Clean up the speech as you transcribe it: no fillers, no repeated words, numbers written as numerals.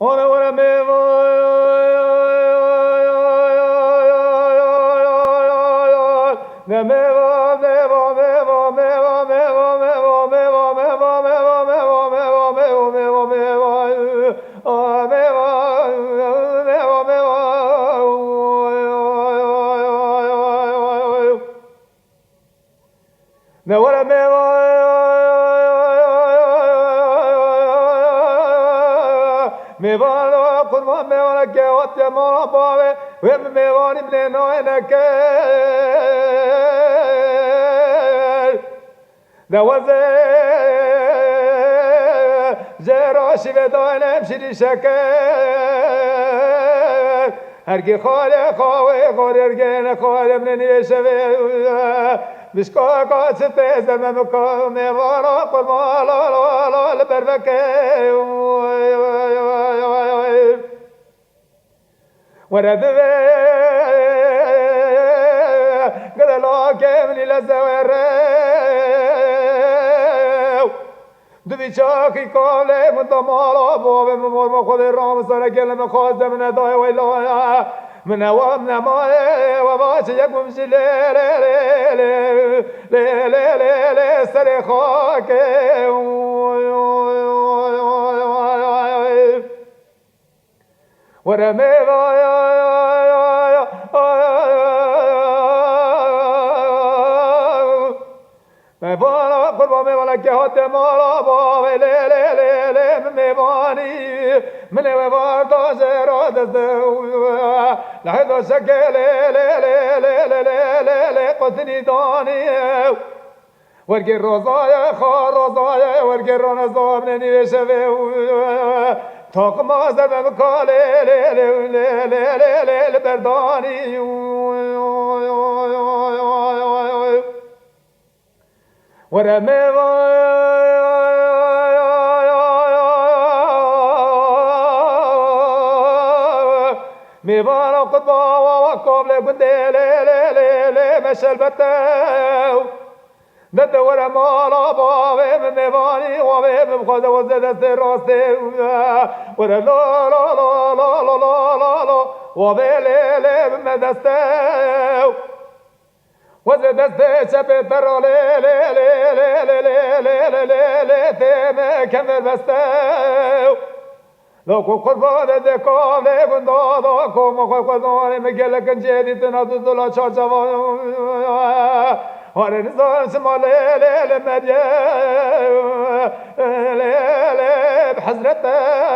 ورا Mevan kurban mevan ke etimo bave ve mevan ibn noenke Dawaze zerashi ve danem şiri şeker Her ki khale khave khorer gene khalem ne nişeve Bişka kaçı tezeme mevara kurban la berveke ورد قد لا كمني لزور دوی چاکی کاله من دمالا بابه ممر ما خود رام سر کلم خواسته من دای ویلا من وام نمایه و باش یکم شله ل سر خاکه ورمي Mevan kurban mevan ke etimo bave le mevani mene mevan da zera de la heda shakele le qatni dani ورگی روزای خار روزای ورگی رونزام ننیشوه تاق مازر بمکاله بردانی ورمه میوان قطبا و قابل گنده مشل بتاو دت ورا مالا بave میوانی و بخواد و زد راسته ورا لا و بله مدسته و زد چپ تر له تم کمر بسته لو قربان دکام لبندا کوم خودان مگل کنجی تناد دلا چاچوا هر نزار سمال ل مدیا بحضرته